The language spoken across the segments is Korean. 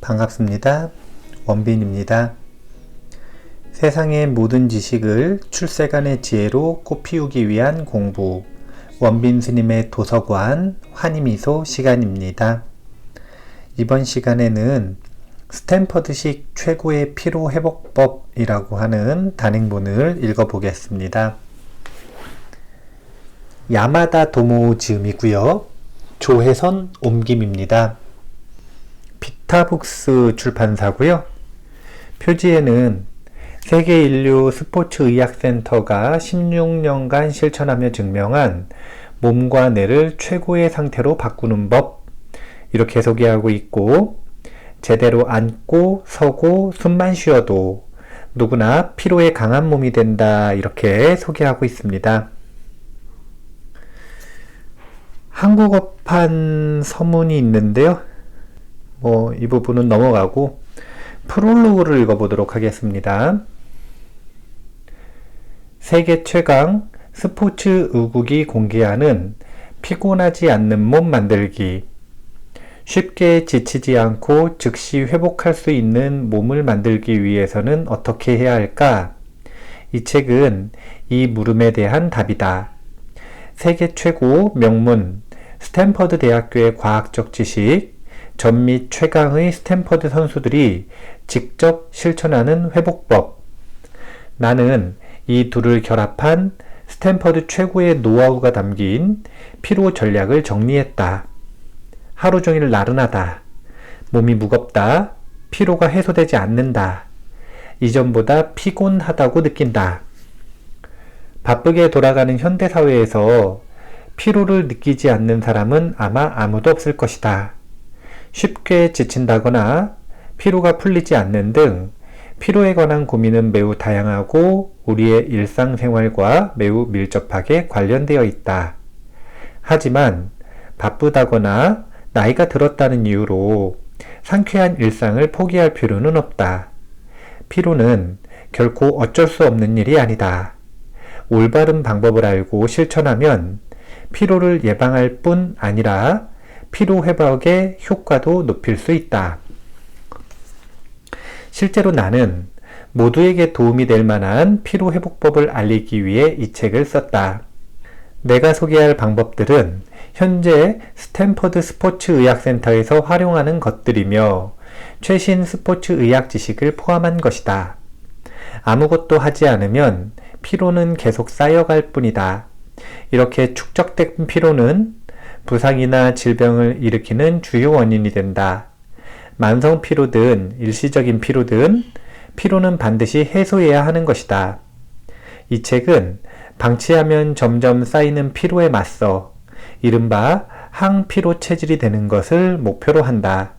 반갑습니다. 원빈입니다. 세상의 모든 지식을 출세간의 지혜로 꽃피우기 위한 공부, 원빈 스님의 도서관 환희미소 시간입니다. 이번 시간에는 스탠퍼드식 최고의 피로회복법이라고 하는 단행본을 읽어보겠습니다. 야마다 도모 지음이고요. 조혜선 옮김입니다. 비타북스 출판사고요. 표지에는 세계인류 스포츠의학센터가 16년간 실천하며 증명한 몸과 뇌를 최고의 상태로 바꾸는 법, 이렇게 소개하고 있고, 제대로 앉고 서고 숨만 쉬어도 누구나 피로에 강한 몸이 된다, 이렇게 소개하고 있습니다. 한국어판 서문이 있는데요. 이 부분은 넘어가고 프롤로그를 읽어보도록 하겠습니다. 세계 최강 스포츠 의국이 공개하는 피곤하지 않는 몸 만들기. 쉽게 지치지 않고 즉시 회복할 수 있는 몸을 만들기 위해서는 어떻게 해야 할까? 이 책은 이 물음에 대한 답이다. 세계 최고 명문 스탠퍼드 대학교의 과학적 지식, 전 및 최강의 스탠퍼드 선수들이 직접 실천하는 회복법. 나는 이 둘을 결합한 스탠퍼드 최고의 노하우가 담긴 피로 전략을 정리했다. 하루 종일 나른하다. 몸이 무겁다. 피로가 해소되지 않는다. 이전보다 피곤하다고 느낀다. 바쁘게 돌아가는 현대사회에서 피로를 느끼지 않는 사람은 아마 아무도 없을 것이다. 쉽게 지친다거나 피로가 풀리지 않는 등 피로에 관한 고민은 매우 다양하고 우리의 일상생활과 매우 밀접하게 관련되어 있다. 하지만 바쁘다거나 나이가 들었다는 이유로 상쾌한 일상을 포기할 필요는 없다. 피로는 결코 어쩔 수 없는 일이 아니다. 올바른 방법을 알고 실천하면 피로를 예방할 뿐 아니라 피로 회복의 효과도 높일 수 있다. 실제로 나는 모두에게 도움이 될 만한 피로 회복법을 알리기 위해 이 책을 썼다. 내가 소개할 방법들은 현재 스탠퍼드 스포츠의학센터에서 활용하는 것들이며 최신 스포츠의학 지식을 포함한 것이다. 아무것도 하지 않으면 피로는 계속 쌓여갈 뿐이다. 이렇게 축적된 피로는 부상이나 질병을 일으키는 주요 원인이 된다. 만성 피로든 일시적인 피로든 피로는 반드시 해소해야 하는 것이다. 이 책은 방치하면 점점 쌓이는 피로에 맞서 이른바 항피로 체질이 되는 것을 목표로 한다.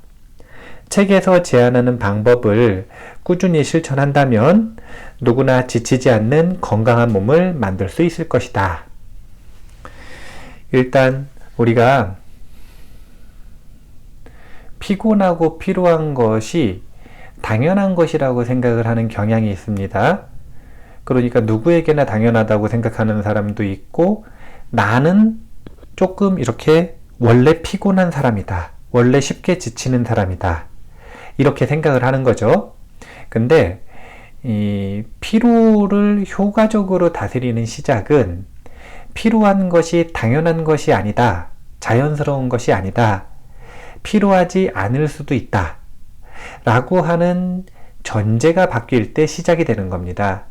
책에서 제안하는 방법을 꾸준히 실천한다면 누구나 지치지 않는 건강한 몸을 만들 수 있을 것이다. 일단 우리가 피곤하고 피로한 것이 당연한 것이라고 생각을 하는 경향이 있습니다. 그러니까 누구에게나 당연하다고 생각하는 사람도 있고, 나는 조금 이렇게 원래 피곤한 사람이다. 원래 쉽게 지치는 사람이다. 이렇게 생각을 하는 거죠. 근데 이 피로를 효과적으로 다스리는 시작은 피로한 것이 당연한 것이 아니다. 자연스러운 것이 아니다. 피로하지 않을 수도 있다. 라고 하는 전제가 바뀔 때 시작이 되는 겁니다.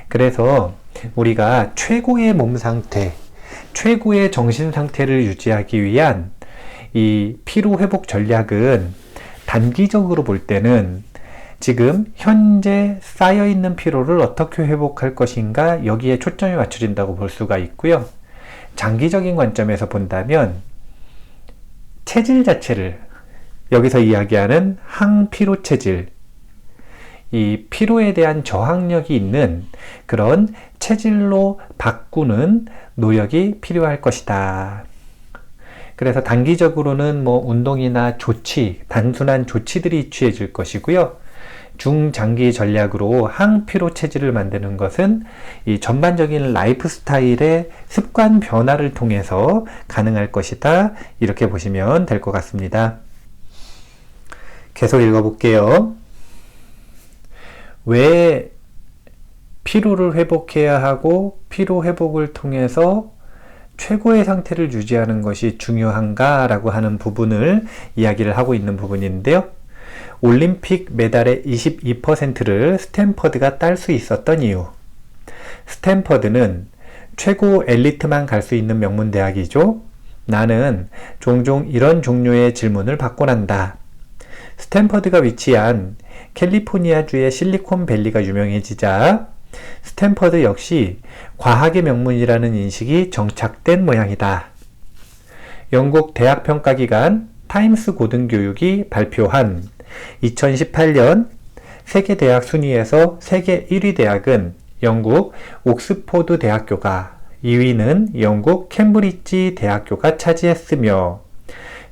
그래서 우리가 최고의 몸 상태, 최고의 정신 상태를 유지하기 위한 이 피로 회복 전략은 단기적으로 볼 때는 지금 현재 쌓여있는 피로를 어떻게 회복할 것인가, 여기에 초점이 맞춰진다고 볼 수가 있고요. 장기적인 관점에서 본다면 체질 자체를, 여기서 이야기하는 항피로 체질, 이 피로에 대한 저항력이 있는 그런 체질로 바꾸는 노력이 필요할 것이다. 그래서 단기적으로는 운동이나 조치, 단순한 조치들이 취해질 것이고요. 중장기 전략으로 항피로 체질을 만드는 것은 이 전반적인 라이프 스타일의 습관 변화를 통해서 가능할 것이다. 이렇게 보시면 될 것 같습니다. 계속 읽어볼게요. 왜 피로를 회복해야 하고 피로 회복을 통해서 최고의 상태를 유지하는 것이 중요한가 라고 하는 부분을 이야기를 하고 있는 부분인데요. 올림픽 메달의 22%를 스탠퍼드가 딸 수 있었던 이유. 스탠퍼드는 최고 엘리트만 갈 수 있는 명문대학이죠. 나는 종종 이런 종류의 질문을 받곤 한다. 스탠퍼드가 위치한 캘리포니아주의 실리콘밸리가 유명해지자 스탠퍼드 역시 과학의 명문이라는 인식이 정착된 모양이다. 영국 대학평가기관 타임스 고등교육이 발표한 2018년 세계대학 순위에서 세계 1위 대학은 영국 옥스포드 대학교가, 2위는 영국 캠브리지 대학교가 차지했으며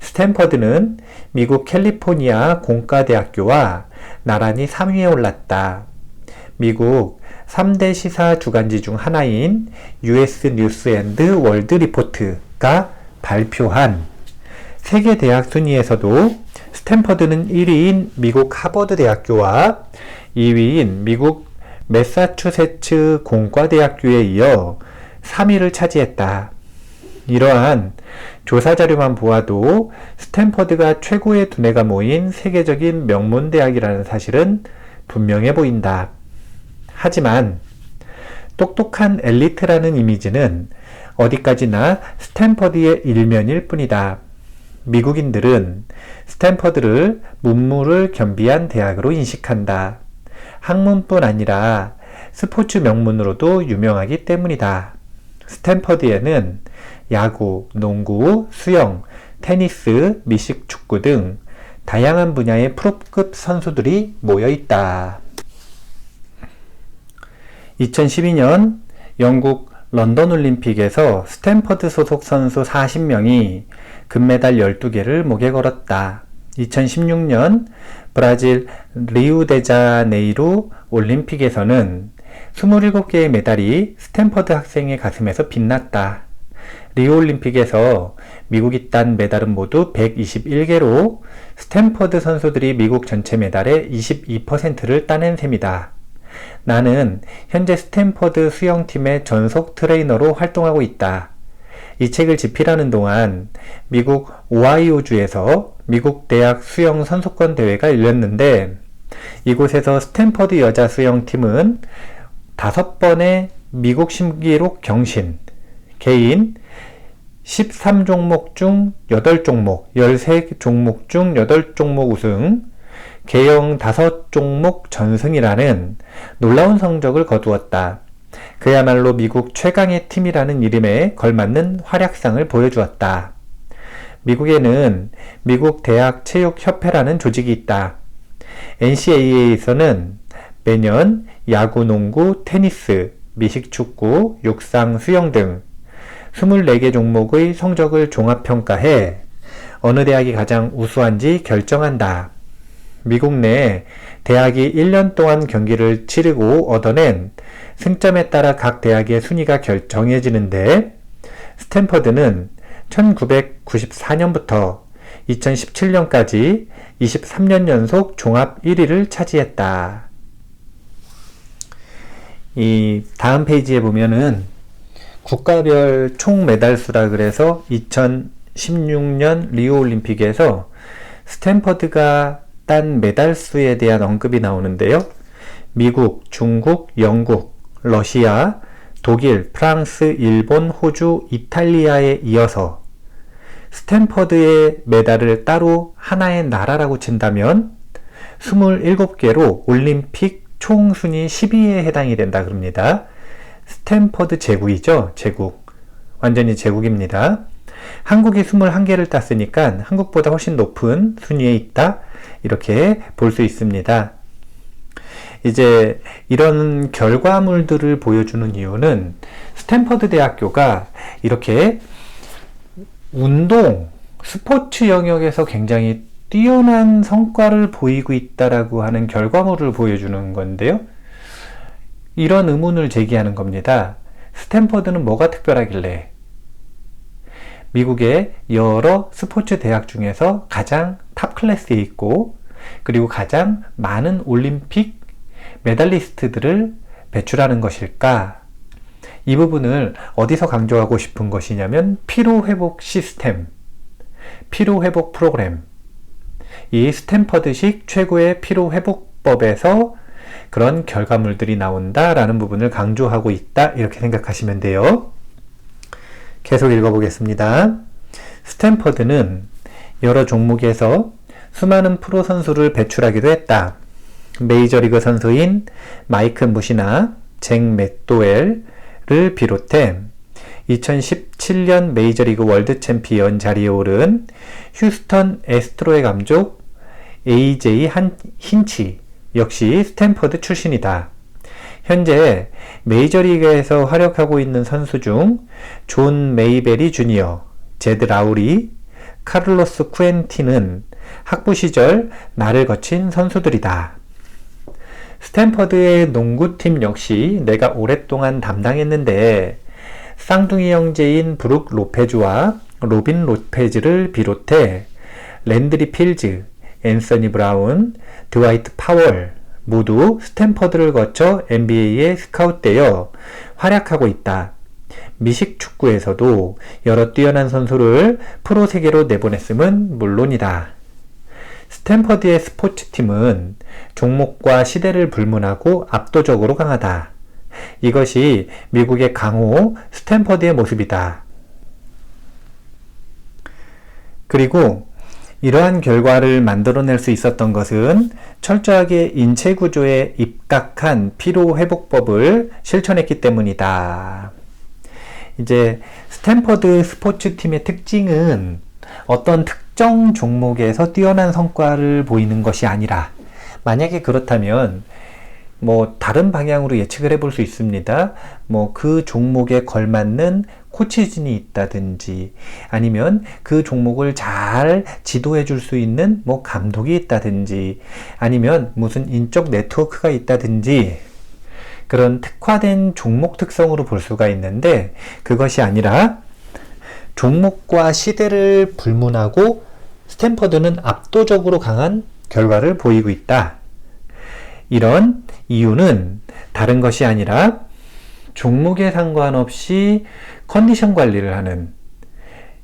스탠퍼드는 미국 캘리포니아 공과대학교와 나란히 3위에 올랐다. 미국 3대 시사 주간지 중 하나인 US 뉴스 앤드 월드 리포트가 발표한 세계 대학 순위에서도 스탠퍼드는 1위인 미국 하버드 대학교와 2위인 미국 매사추세츠 공과대학교에 이어 3위를 차지했다. 이러한 조사 자료만 보아도 스탠퍼드가 최고의 두뇌가 모인 세계적인 명문대학이라는 사실은 분명해 보인다. 하지만 똑똑한 엘리트라는 이미지는 어디까지나 스탠퍼드의 일면일 뿐이다. 미국인들은 스탠퍼드를 문무를 겸비한 대학으로 인식한다. 학문뿐 아니라 스포츠 명문으로도 유명하기 때문이다. 스탠퍼드에는 야구, 농구, 수영, 테니스, 미식축구 등 다양한 분야의 프로급 선수들이 모여 있다. 2012년 영국 런던 올림픽에서 스탠퍼드 소속 선수 40명이 금메달 12개를 목에 걸었다. 2016년 브라질 리우데자네이루 올림픽에서는 27개의 메달이 스탠퍼드 학생의 가슴에서 빛났다. 리우올림픽에서 미국이 딴 메달은 모두 121개로 스탠퍼드 선수들이 미국 전체 메달의 22%를 따낸 셈이다. 나는 현재 스탠퍼드 수영팀의 전속 트레이너로 활동하고 있다. 이 책을 집필하는 동안 미국 오하이오주에서 미국 대학 수영 선수권 대회가 열렸는데 이곳에서 스탠퍼드 여자 수영팀은 5번의 미국 신기록 경신, 개인 13종목 중 8종목, 13종목 중 8종목 우승, 계영 5종목 전승이라는 놀라운 성적을 거두었다. 그야말로 미국 최강의 팀이라는 이름에 걸맞는 활약상을 보여주었다. 미국에는 미국 대학 체육협회라는 조직이 있다. NCAA에서는 매년 야구, 농구, 테니스, 미식축구, 육상, 수영 등 24개 종목의 성적을 종합평가해 어느 대학이 가장 우수한지 결정한다. 미국 내 대학이 1년 동안 경기를 치르고 얻어낸 승점에 따라 각 대학의 순위가 정해지는데 스탠퍼드는 1994년부터 2017년까지 23년 연속 종합 1위를 차지했다. 이 다음 페이지에 보면은 국가별 총 메달 수라 그래서 2016년 리우 올림픽에서 스탠퍼드가 딴 메달 수에 대한 언급이 나오는데요. 미국, 중국, 영국, 러시아, 독일, 프랑스, 일본, 호주, 이탈리아에 이어서 스탠퍼드의 메달을 따로 하나의 나라라고 친다면 27개로 올림픽 총 순위 10위에 해당이 된다 그럽니다. 스탠퍼드 제국이죠. 제국. 완전히 제국입니다. 한국이 21개를 땄으니까 한국보다 훨씬 높은 순위에 있다. 이렇게 볼 수 있습니다. 이제 이런 결과물들을 보여주는 이유는 스탠퍼드 대학교가 이렇게 운동, 스포츠 영역에서 굉장히 뛰어난 성과를 보이고 있다라고 하는 결과물을 보여주는 건데요. 이런 의문을 제기하는 겁니다. 스탠퍼드는 뭐가 특별하길래? 미국의 여러 스포츠 대학 중에서 가장 탑 클래스에 있고 그리고 가장 많은 올림픽 메달리스트들을 배출하는 것일까? 이 부분을 어디서 강조하고 싶은 것이냐면 피로회복 시스템, 피로회복 프로그램, 이 스탠퍼드식 최고의 피로회복법에서 그런 결과물들이 나온다라는 부분을 강조하고 있다, 이렇게 생각하시면 돼요. 계속 읽어보겠습니다. 스탠퍼드는 여러 종목에서 수많은 프로 선수를 배출하기도 했다. 메이저리그 선수인 마이크 무시나 잭 맥도웰을 비롯해 2017년 메이저리그 월드 챔피언 자리에 오른 휴스턴 애스트로의 감독 AJ 힌치 역시 스탠퍼드 출신이다. 현재 메이저리그에서 활약하고 있는 선수 중 존 메이베리 주니어, 제드 라우리, 카를로스 쿠엔틴은 학부 시절 나를 거친 선수들이다. 스탠퍼드의 농구팀 역시 내가 오랫동안 담당했는데 쌍둥이 형제인 브룩 로페즈와 로빈 로페즈를 비롯해 랜드리 필즈, 앤서니 브라운, 드와이트 파월 모두 스탠퍼드를 거쳐 NBA에 스카웃되어 활약하고 있다. 미식 축구에서도 여러 뛰어난 선수를 프로 세계로 내보냈음은 물론이다. 스탠퍼드의 스포츠팀은 종목과 시대를 불문하고 압도적으로 강하다. 이것이 미국의 강호 스탠퍼드의 모습이다. 그리고 이러한 결과를 만들어낼 수 있었던 것은 철저하게 인체 구조에 입각한 피로회복법을 실천했기 때문이다. 이제 스탠퍼드 스포츠팀의 특징은 어떤 특정 종목에서 뛰어난 성과를 보이는 것이 아니라, 만약에 그렇다면 다른 방향으로 예측을 해볼 수 있습니다. 그 종목에 걸맞는 코치진이 있다든지, 아니면 그 종목을 잘 지도해 줄 수 있는 감독이 있다든지, 아니면 무슨 인적 네트워크가 있다든지, 그런 특화된 종목 특성으로 볼 수가 있는데, 그것이 아니라 종목과 시대를 불문하고 스탠퍼드는 압도적으로 강한 결과를 보이고 있다. 이런 이유는 다른 것이 아니라 종목에 상관없이 컨디션 관리를 하는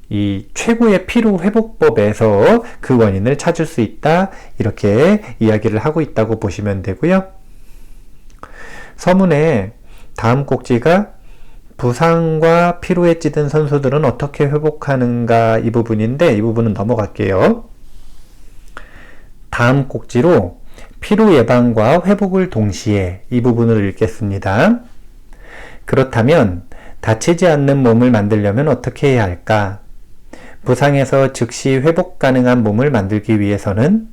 이 최고의 피로 회복법에서 그 원인을 찾을 수 있다, 이렇게 이야기를 하고 있다고 보시면 되고요. 서문의 다음 꼭지가 부상과 피로에 찌든 선수들은 어떻게 회복하는가, 이 부분인데 이 부분은 넘어갈게요. 다음 꼭지로 피로 예방과 회복을 동시에, 이 부분을 읽겠습니다. 그렇다면 다치지 않는 몸을 만들려면 어떻게 해야 할까? 부상에서 즉시 회복 가능한 몸을 만들기 위해서는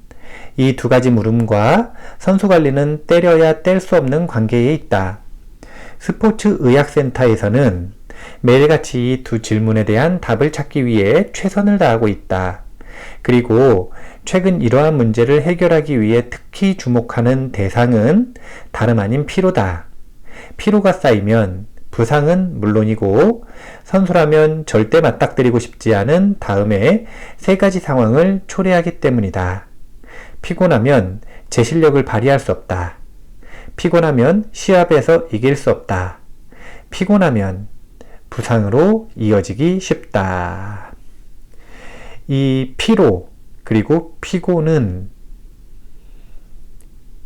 이 두 가지 물음과 선수 관리는 때려야 뗄 수 없는 관계에 있다. 스포츠 의학센터에서는 매일같이 이 두 질문에 대한 답을 찾기 위해 최선을 다하고 있다. 그리고 최근 이러한 문제를 해결하기 위해 특히 주목하는 대상은 다름 아닌 피로다. 피로가 쌓이면 부상은 물론이고 선수라면 절대 맞닥뜨리고 싶지 않은 다음에 세 가지 상황을 초래하기 때문이다. 피곤하면 제 실력을 발휘할 수 없다. 피곤하면 시합에서 이길 수 없다. 피곤하면 부상으로 이어지기 쉽다. 이 피로 그리고 피곤은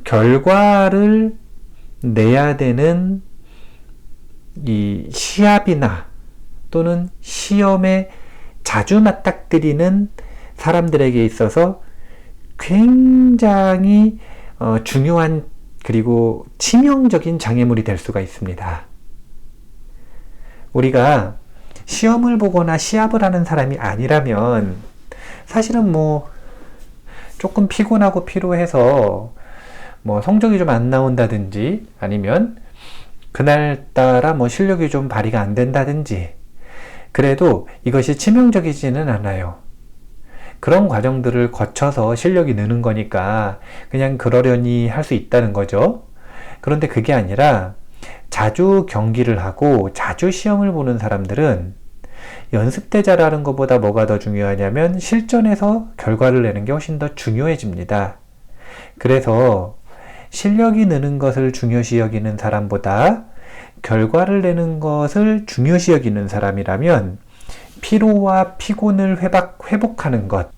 결과를 내야 되는 이 시합이나 또는 시험에 자주 맞닥뜨리는 사람들에게 있어서 굉장히 중요한 그리고 치명적인 장애물이 될 수가 있습니다. 우리가 시험을 보거나 시합을 하는 사람이 아니라면 사실은 조금 피곤하고 피로해서 성적이 좀 안 나온다든지, 아니면 그날따라 실력이 좀 발휘가 안 된다든지, 그래도 이것이 치명적이지는 않아요. 그런 과정들을 거쳐서 실력이 느는 거니까 그냥 그러려니 할 수 있다는 거죠. 그런데 그게 아니라 자주 경기를 하고 자주 시험을 보는 사람들은 연습 때 잘하는 것보다 뭐가 더 중요하냐면 실전에서 결과를 내는 게 훨씬 더 중요해집니다. 그래서 실력이 느는 것을 중요시 여기는 사람보다 결과를 내는 것을 중요시 여기는 사람이라면 피로와 피곤을 회복하는 것,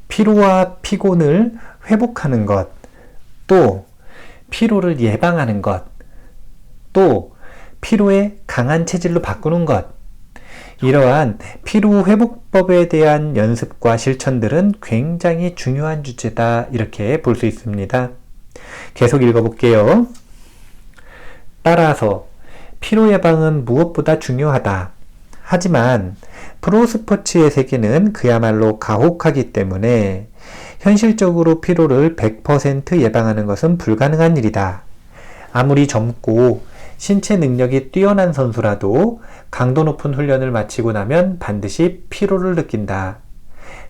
피로와 피곤을 회복하는 것, 또 피로를 예방하는 것, 또 피로의 강한 체질로 바꾸는 것, 이러한 피로 회복법에 대한 연습과 실천들은 굉장히 중요한 주제다, 이렇게 볼 수 있습니다. 계속 읽어볼게요. 따라서 피로 예방은 무엇보다 중요하다. 하지만 프로스포츠의 세계는 그야말로 가혹하기 때문에 현실적으로 피로를 100% 예방하는 것은 불가능한 일이다. 아무리 젊고 신체 능력이 뛰어난 선수라도 강도 높은 훈련을 마치고 나면 반드시 피로를 느낀다.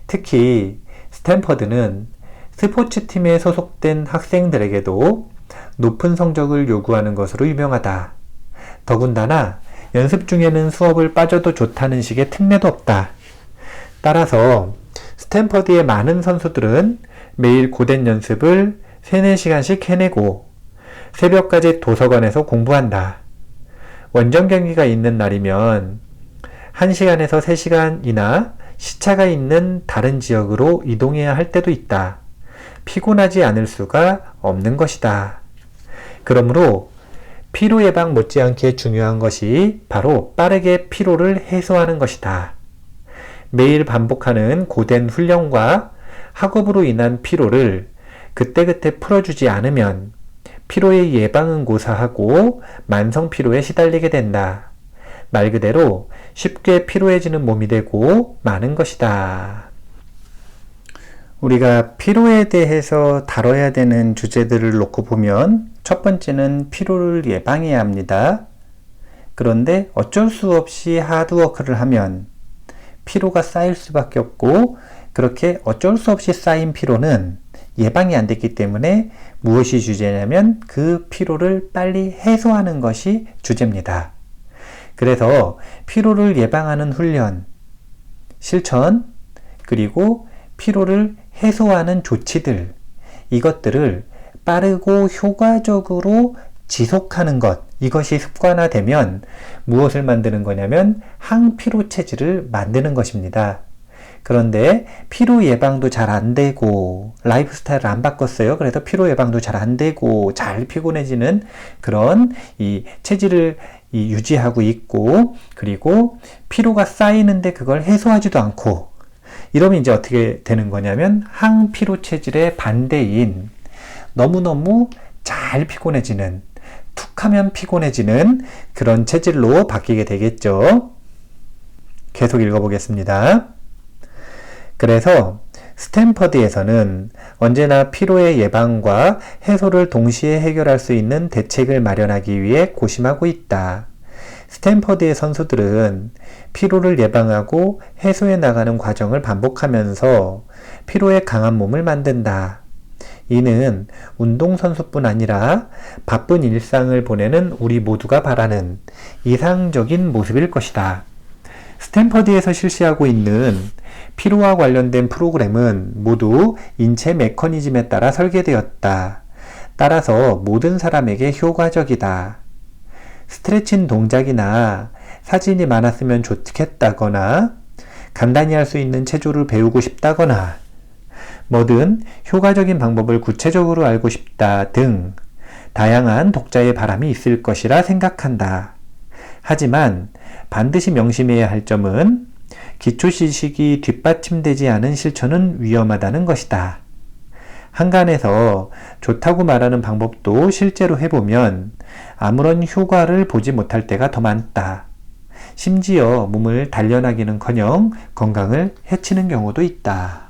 특히 스탠퍼드는 스포츠팀에 소속된 학생들에게도 높은 성적을 요구하는 것으로 유명하다. 더군다나 연습 중에는 수업을 빠져도 좋다는 식의 특례도 없다. 따라서 스탠퍼드의 많은 선수들은 매일 고된 연습을 3-4시간씩 해내고 새벽까지 도서관에서 공부한다. 원정 경기가 있는 날이면 1시간에서 3시간이나 시차가 있는 다른 지역으로 이동해야 할 때도 있다. 피곤하지 않을 수가 없는 것이다. 그러므로 피로 예방 못지않게 중요한 것이 바로 빠르게 피로를 해소하는 것이다. 매일 반복하는 고된 훈련과 학업으로 인한 피로를 그때그때 풀어주지 않으면 피로의 예방은 고사하고 만성 피로에 시달리게 된다. 말 그대로 쉽게 피로해지는 몸이 되고 마는 것이다. 우리가 피로에 대해서 다뤄야 되는 주제들을 놓고 보면 첫 번째는 피로를 예방해야 합니다. 그런데 어쩔 수 없이 하드워크를 하면 피로가 쌓일 수밖에 없고, 그렇게 어쩔 수 없이 쌓인 피로는 예방이 안 됐기 때문에 무엇이 주제냐면 그 피로를 빨리 해소하는 것이 주제입니다. 그래서 피로를 예방하는 훈련, 실천, 그리고 피로를 해소하는 조치들, 이것들을 빠르고 효과적으로 지속하는 것, 이것이 습관화되면 무엇을 만드는 거냐면 항피로 체질을 만드는 것입니다. 그런데 피로 예방도 잘 안 되고 라이프 스타일을 안 바꿨어요. 그래서 피로 예방도 잘 안 되고 잘 피곤해지는 그런 이 체질을 유지하고 있고, 그리고 피로가 쌓이는데 그걸 해소하지도 않고, 이러면 이제 어떻게 되는 거냐면 항피로 체질의 반대인 너무너무 잘 피곤해지는, 툭 하면 피곤해지는 그런 체질로 바뀌게 되겠죠. 계속 읽어보겠습니다. 그래서 스탠퍼드에서는 언제나 피로의 예방과 해소를 동시에 해결할 수 있는 대책을 마련하기 위해 고심하고 있다. 스탠퍼드의 선수들은 피로를 예방하고 해소해 나가는 과정을 반복하면서 피로에 강한 몸을 만든다. 이는 운동선수뿐 아니라 바쁜 일상을 보내는 우리 모두가 바라는 이상적인 모습일 것이다. 스탠퍼드에서 실시하고 있는 피로와 관련된 프로그램은 모두 인체 메커니즘에 따라 설계되었다. 따라서 모든 사람에게 효과적이다. 스트레칭 동작이나 사진이 많았으면 좋겠다거나 간단히 할 수 있는 체조를 배우고 싶다거나 뭐든 효과적인 방법을 구체적으로 알고 싶다 등 다양한 독자의 바람이 있을 것이라 생각한다. 하지만 반드시 명심해야 할 점은 기초 지식이 뒷받침되지 않은 실천은 위험하다는 것이다. 한간에서 좋다고 말하는 방법도 실제로 해보면 아무런 효과를 보지 못할 때가 더 많다. 심지어 몸을 단련하기는커녕 건강을 해치는 경우도 있다.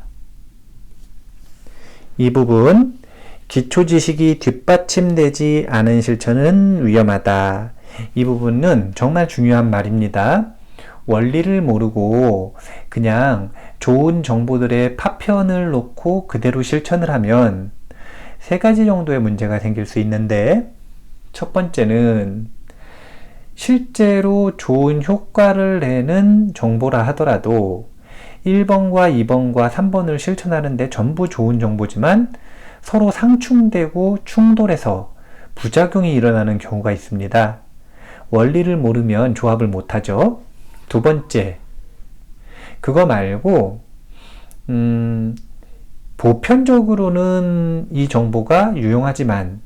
이 부분, 기초 지식이 뒷받침되지 않은 실천은 위험하다. 이 부분은 정말 중요한 말입니다. 원리를 모르고 그냥 좋은 정보들의 파편을 놓고 그대로 실천을 하면 3가지 정도의 문제가 생길 수 있는데, 첫 번째는 실제로 좋은 효과를 내는 정보라 하더라도 1번과 2번과 3번을 실천하는데 전부 좋은 정보지만 서로 상충되고 충돌해서 부작용이 일어나는 경우가 있습니다. 원리를 모르면 조합을 못하죠. 두 번째, 그거 말고 보편적으로는 이 정보가 유용하지만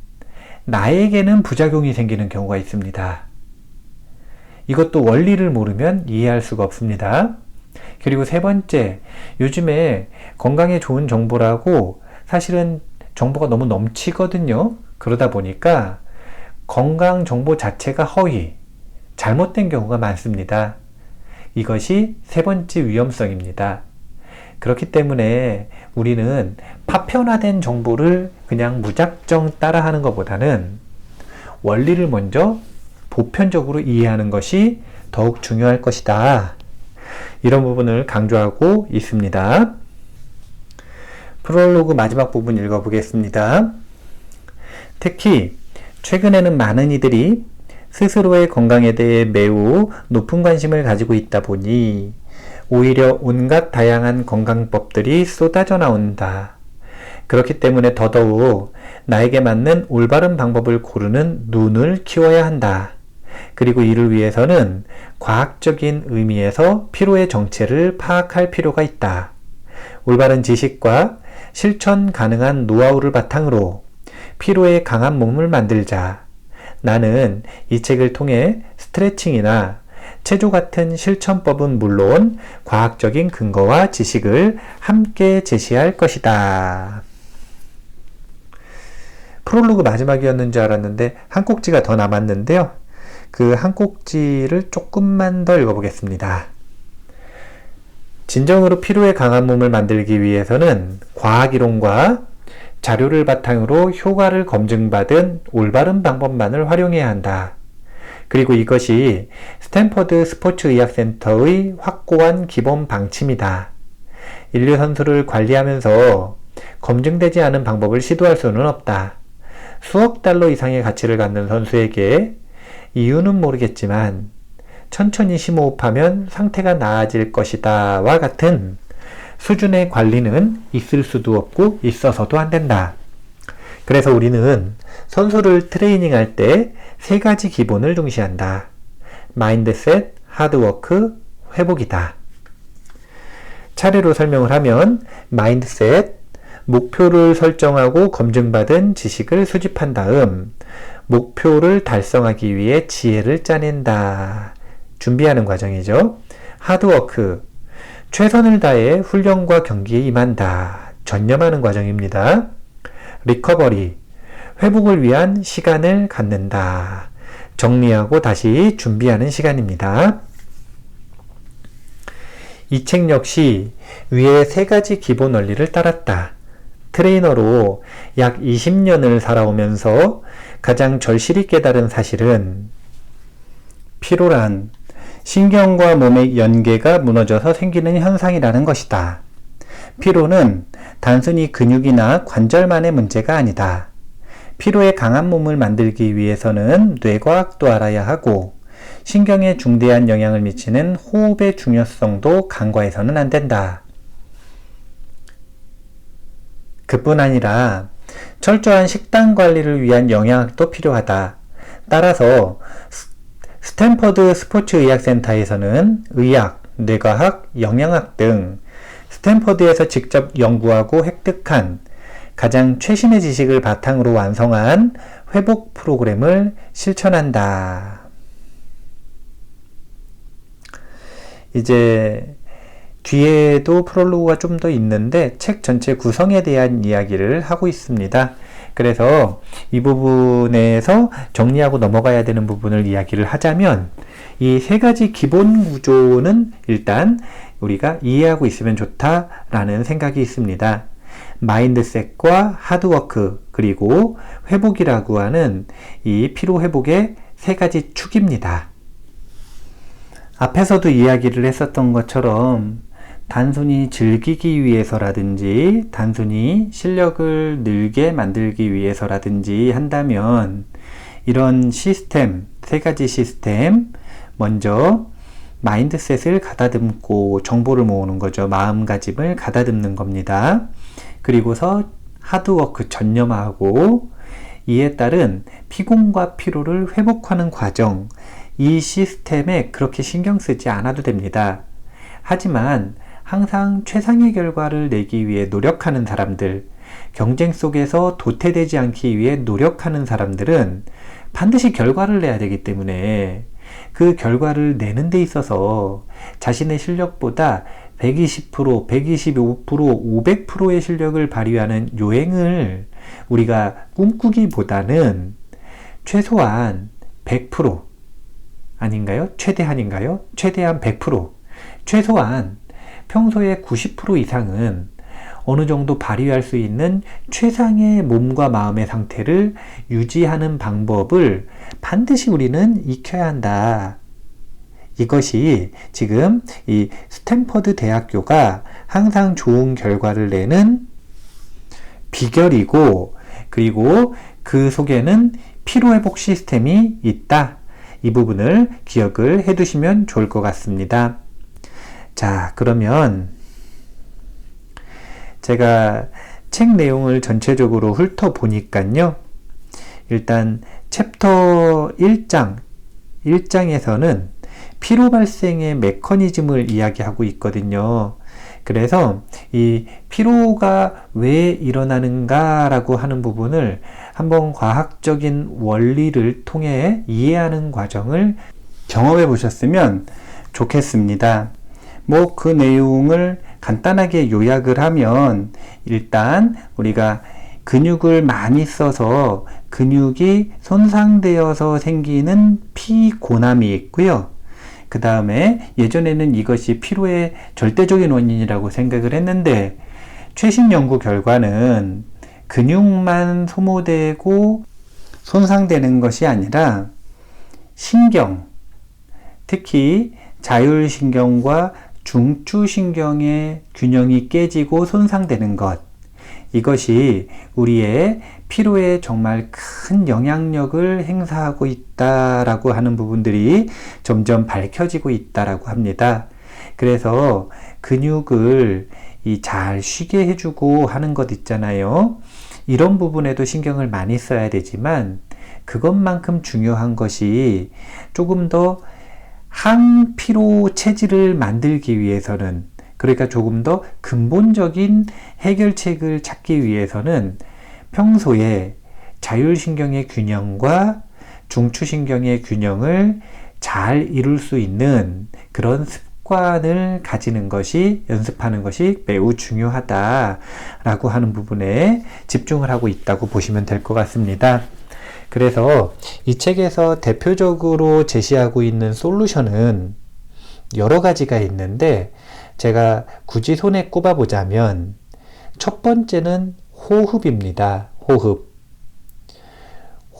나에게는 부작용이 생기는 경우가 있습니다. 이것도 원리를 모르면 이해할 수가 없습니다. 그리고 세 번째, 요즘에 건강에 좋은 정보라고 사실은 정보가 너무 넘치거든요. 그러다 보니까 건강 정보 자체가 허위, 잘못된 경우가 많습니다. 이것이 세 번째 위험성입니다. 그렇기 때문에 우리는 파편화된 정보를 그냥 무작정 따라하는 것보다는 원리를 먼저 보편적으로 이해하는 것이 더욱 중요할 것이다. 이런 부분을 강조하고 있습니다. 프롤로그 마지막 부분 읽어보겠습니다. 특히 최근에는 많은 이들이 스스로의 건강에 대해 매우 높은 관심을 가지고 있다 보니 오히려 온갖 다양한 건강법들이 쏟아져 나온다. 그렇기 때문에 더더욱 나에게 맞는 올바른 방법을 고르는 눈을 키워야 한다. 그리고 이를 위해서는 과학적인 의미에서 피로의 정체를 파악할 필요가 있다. 올바른 지식과 실천 가능한 노하우를 바탕으로 피로에 강한 몸을 만들자. 나는 이 책을 통해 스트레칭이나 체조 같은 실천법은 물론 과학적인 근거와 지식을 함께 제시할 것이다. 프롤로그 마지막이었는 줄 알았는데 한 꼭지가 더 남았는데요. 그 한 꼭지를 조금만 더 읽어보겠습니다. 진정으로 피로에 강한 몸을 만들기 위해서는 과학이론과 자료를 바탕으로 효과를 검증받은 올바른 방법만을 활용해야 한다. 그리고 이것이 스탠퍼드 스포츠의학센터의 확고한 기본 방침이다. 인류 선수를 관리하면서 검증되지 않은 방법을 시도할 수는 없다. 수억 달러 이상의 가치를 갖는 선수에게 이유는 모르겠지만 천천히 심호흡하면 상태가 나아질 것이다 와 같은 수준의 관리는 있을 수도 없고 있어서도 안 된다. 그래서 우리는 선수를 트레이닝할 때 세 가지 기본을 중시한다. 마인드셋, 하드워크, 회복이다. 차례로 설명을 하면 마인드셋, 목표를 설정하고 검증받은 지식을 수집한 다음 목표를 달성하기 위해 지혜를 짜낸다. 준비하는 과정이죠. 하드워크, 최선을 다해 훈련과 경기에 임한다. 전념하는 과정입니다. 리커버리, 회복을 위한 시간을 갖는다. 정리하고 다시 준비하는 시간입니다. 이 책 역시 위의 세 가지 기본 원리를 따랐다. 트레이너로 약 20년을 살아오면서 가장 절실히 깨달은 사실은 피로란 신경과 몸의 연계가 무너져서 생기는 현상이라는 것이다. 피로는 단순히 근육이나 관절만의 문제가 아니다. 피로에 강한 몸을 만들기 위해서는 뇌과학도 알아야 하고 신경에 중대한 영향을 미치는 호흡의 중요성도 간과해서는 안 된다. 그뿐 아니라 철저한 식단 관리를 위한 영양학도 필요하다. 따라서 스탠퍼드 스포츠의학센터에서는 의학, 뇌과학, 영양학 등 스탠퍼드에서 직접 연구하고 획득한 가장 최신의 지식을 바탕으로 완성한 회복 프로그램을 실천한다. 이제 뒤에도 프롤로그가 좀 더 있는데 책 전체 구성에 대한 이야기를 하고 있습니다. 그래서 이 부분에서 정리하고 넘어가야 되는 부분을 이야기를 하자면 이 세 가지 기본 구조는 일단 우리가 이해하고 있으면 좋다라는 생각이 있습니다. 마인드셋과 하드워크 그리고 회복이라고 하는 이 피로 회복의 세 가지 축입니다. 앞에서도 이야기를 했었던 것처럼 단순히 즐기기 위해서라든지 단순히 실력을 늘게 만들기 위해서라든지 한다면 이런 시스템, 세 가지 시스템, 먼저 마인드셋을 가다듬고 정보를 모으는 거죠. 마음가짐을 가다듬는 겁니다. 그리고서 하드워크 전념하고 이에 따른 피곤과 피로를 회복하는 과정, 이 시스템에 그렇게 신경 쓰지 않아도 됩니다. 하지만 항상 최상의 결과를 내기 위해 노력하는 사람들, 경쟁 속에서 도태되지 않기 위해 노력하는 사람들은 반드시 결과를 내야 되기 때문에 그 결과를 내는 데 있어서 자신의 실력보다 120%, 125%, 500%의 실력을 발휘하는 요행을 우리가 꿈꾸기보다는 최소한 100% 아닌가요? 최대한인가요? 최대한 100%, 최소한 평소에 90% 이상은 어느 정도 발휘할 수 있는 최상의 몸과 마음의 상태를 유지하는 방법을 반드시 우리는 익혀야 한다. 이것이 지금 이 스탠퍼드 대학교가 항상 좋은 결과를 내는 비결이고, 그리고 그 속에는 피로회복 시스템이 있다. 이 부분을 기억을 해두시면 좋을 것 같습니다. 자, 그러면 제가 책 내용을 전체적으로 훑어보니까요. 일단 챕터 1장에서는 피로 발생의 메커니즘을 이야기하고 있거든요. 그래서 이 피로가 왜 일어나는가 라고 하는 부분을 한번 과학적인 원리를 통해 이해하는 과정을 경험해 보셨으면 좋겠습니다. 뭐 그 내용을 간단하게 요약을 하면, 일단 우리가 근육을 많이 써서 근육이 손상되어서 생기는 피곤함이 있고요. 그 다음에 예전에는 이것이 피로의 절대적인 원인이라고 생각을 했는데, 최신 연구 결과는 근육만 소모되고 손상되는 것이 아니라 신경, 특히 자율신경과 중추신경의 균형이 깨지고 손상되는 것, 이것이 우리의 피로에 정말 큰 영향력을 행사하고 있다라고 하는 부분들이 점점 밝혀지고 있다라고 합니다. 그래서 근육을 잘 쉬게 해주고 하는 것 있잖아요. 이런 부분에도 신경을 많이 써야 되지만, 그것만큼 중요한 것이 조금 더 항피로 체질을 만들기 위해서는, 그러니까 조금 더 근본적인 해결책을 찾기 위해서는 평소에 자율신경의 균형과 중추신경의 균형을 잘 이룰 수 있는 그런 습관을 가지는 것이, 연습하는 것이 매우 중요하다라고 하는 부분에 집중을 하고 있다고 보시면 될 것 같습니다. 그래서 이 책에서 대표적으로 제시하고 있는 솔루션은 여러 가지가 있는데, 제가 굳이 손에 꼽아보자면 첫 번째는 호흡입니다.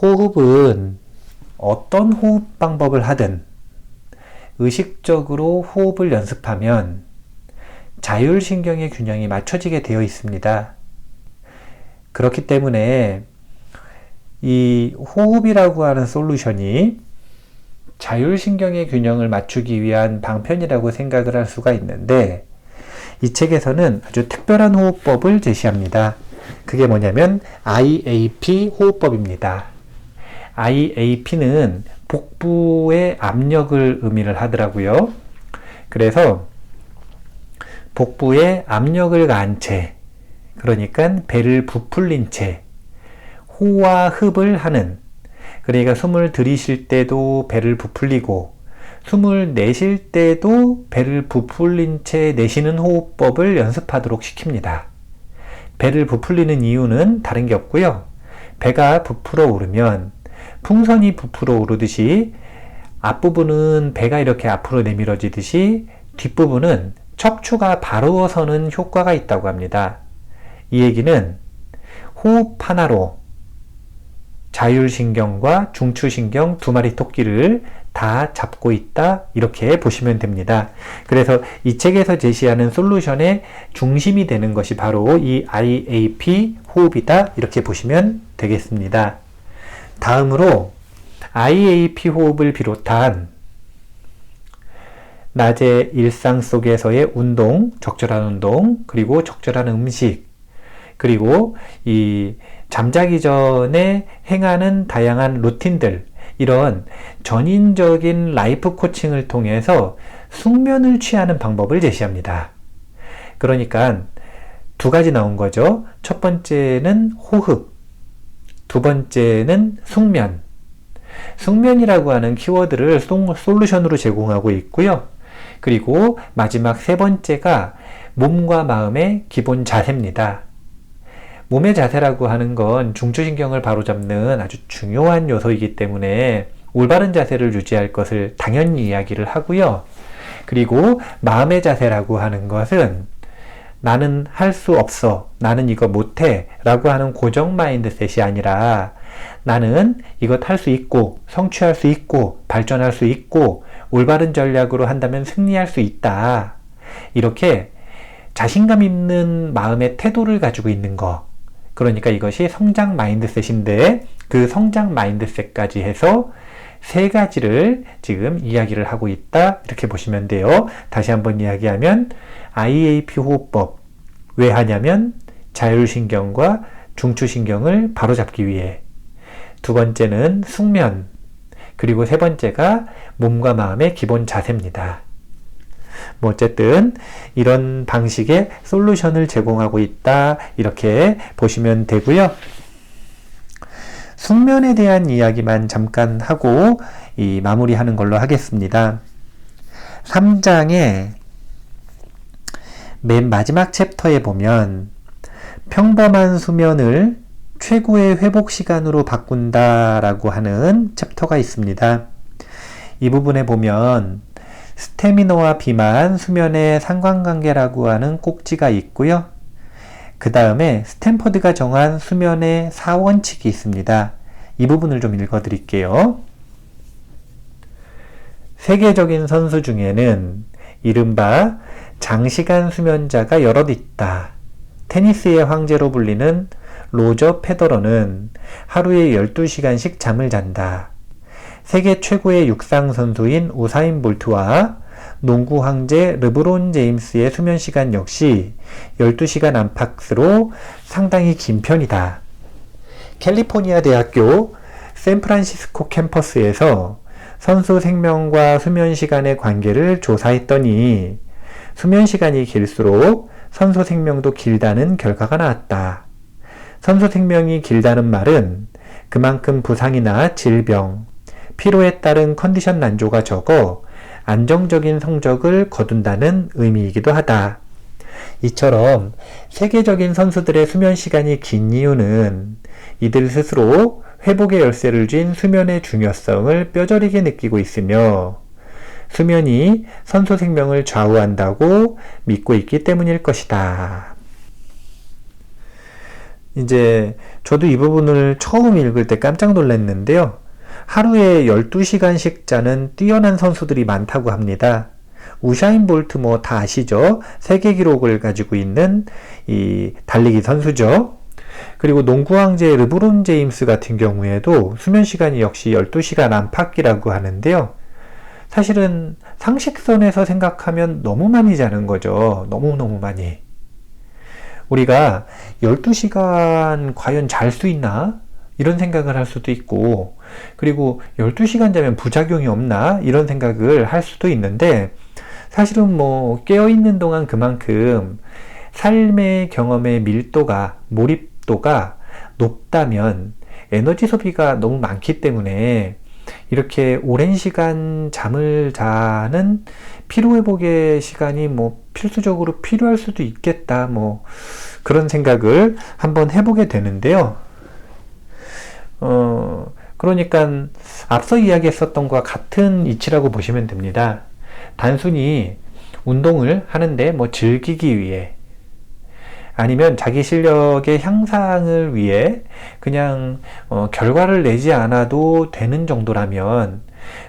호흡은 어떤 호흡 방법을 하든 의식적으로 호흡을 연습하면 자율신경의 균형이 맞춰지게 되어 있습니다. 그렇기 때문에 이 호흡이라고 하는 솔루션이 자율신경의 균형을 맞추기 위한 방편이라고 생각을 할 수가 있는데, 이 책에서는 아주 특별한 호흡법을 제시합니다. 그게 뭐냐면 IAP 호흡법입니다. IAP는 복부의 압력을 의미를 하더라고요. 그래서 복부에 압력을 가한 채, 그러니까 배를 부풀린 채 호와 흡을 하는, 그러니까 숨을 들이쉴 때도 배를 부풀리고 숨을 내쉴 때도 배를 부풀린 채 내쉬는 호흡법을 연습하도록 시킵니다. 배를 부풀리는 이유는 다른 게 없고요. 배가 부풀어 오르면 풍선이 부풀어 오르듯이 앞부분은 배가 이렇게 앞으로 내밀어지듯이 뒷부분은 척추가 바로 서는 효과가 있다고 합니다. 이 얘기는 호흡 하나로 자율신경과 중추신경 두 마리 토끼를 다 잡고 있다, 이렇게 보시면 됩니다. 그래서 이 책에서 제시하는 솔루션의 중심이 되는 것이 바로 이 IAP 호흡이다, 이렇게 보시면 되겠습니다. 다음으로 IAP 호흡을 비롯한 낮의 일상 속에서의 운동, 적절한 운동, 그리고 적절한 음식, 그리고 이 잠자기 전에 행하는 다양한 루틴들, 이런 전인적인 라이프 코칭을 통해서 숙면을 취하는 방법을 제시합니다. 그러니까 두 가지 나온 거죠. 첫 번째는 호흡, 두 번째는 숙면. 숙면이라고 하는 키워드를 솔루션으로 제공하고 있고요. 그리고 마지막 세 번째가 몸과 마음의 기본 자세입니다. 몸의 자세라고 하는 건 중추신경을 바로잡는 아주 중요한 요소이기 때문에 올바른 자세를 유지할 것을 당연히 이야기를 하고요. 그리고 마음의 자세라고 하는 것은 나는 할 수 없어, 나는 이거 못해 라고 하는 고정 마인드셋이 아니라 나는 이것 할 수 있고 성취할 수 있고 발전할 수 있고 올바른 전략으로 한다면 승리할 수 있다, 이렇게 자신감 있는 마음의 태도를 가지고 있는 거, 그러니까 이것이 성장 마인드셋인데 그 성장 마인드셋까지 해서 세 가지를 지금 이야기를 하고 있다, 이렇게 보시면 돼요. 다시 한번 이야기하면 IAP 호흡법, 왜 하냐면 자율신경과 중추신경을 바로잡기 위해, 두 번째는 숙면, 그리고 세 번째가 몸과 마음의 기본 자세입니다. 뭐 어쨌든 이런 방식의 솔루션을 제공하고 있다, 이렇게 보시면 되고요. 숙면에 대한 이야기만 잠깐 하고 마무리하는 걸로 하겠습니다. 3장의 맨 마지막 챕터에 보면 평범한 수면을 최고의 회복 시간으로 바꾼다라고 하는 챕터가 있습니다. 이 부분에 보면 스태미너와 비만, 수면의 상관관계라고 하는 꼭지가 있고요. 그 다음에 스탠퍼드가 정한 수면의 4원칙이 있습니다. 이 부분을 좀 읽어드릴게요. 세계적인 선수 중에는 이른바 장시간 수면자가 여럿 있다. 테니스의 황제로 불리는 로저 페더러는 하루에 12시간씩 잠을 잔다. 세계 최고의 육상 선수인 우사인 볼트와 농구 황제 르브론 제임스의 수면 시간 역시 12시간 안팎으로 상당히 긴 편이다. 캘리포니아 대학교 샌프란시스코 캠퍼스에서 선수 생명과 수면 시간의 관계를 조사했더니 수면 시간이 길수록 선수 생명도 길다는 결과가 나왔다. 선수 생명이 길다는 말은 그만큼 부상이나 질병, 피로에 따른 컨디션 난조가 적어 안정적인 성적을 거둔다는 의미이기도 하다. 이처럼 세계적인 선수들의 수면 시간이 긴 이유는 이들 스스로 회복의 열쇠를 쥔 수면의 중요성을 뼈저리게 느끼고 있으며 수면이 선수 생명을 좌우한다고 믿고 있기 때문일 것이다. 이제 저도 이 부분을 처음 읽을 때 깜짝 놀랐는데요. 하루에 12시간씩 자는 뛰어난 선수들이 많다고 합니다. 우사인 볼트 뭐 다 아시죠? 세계 기록을 가지고 있는 이 달리기 선수죠. 그리고 농구 황제 르브론 제임스 같은 경우에도 수면 시간이 역시 12시간 안팎이라고 하는데요. 사실은 상식선에서 생각하면 너무 많이 자는 거죠. 너무너무 많이. 우리가 12시간 과연 잘 수 있나? 이런 생각을 할 수도 있고, 그리고 12시간 자면 부작용이 없나? 이런 생각을 할 수도 있는데, 사실은 뭐 깨어있는 동안 그만큼 삶의 경험의 밀도가, 몰입도가 높다면 에너지 소비가 너무 많기 때문에 이렇게 오랜 시간 잠을 자는 피로회복의 시간이 뭐 필수적으로 필요할 수도 있겠다, 뭐 그런 생각을 한번 해보게 되는데요. 그러니까 앞서 이야기했었던 것과 같은 이치라고 보시면 됩니다. 단순히 운동을 하는데 뭐 즐기기 위해, 아니면 자기 실력의 향상을 위해 그냥 결과를 내지 않아도 되는 정도라면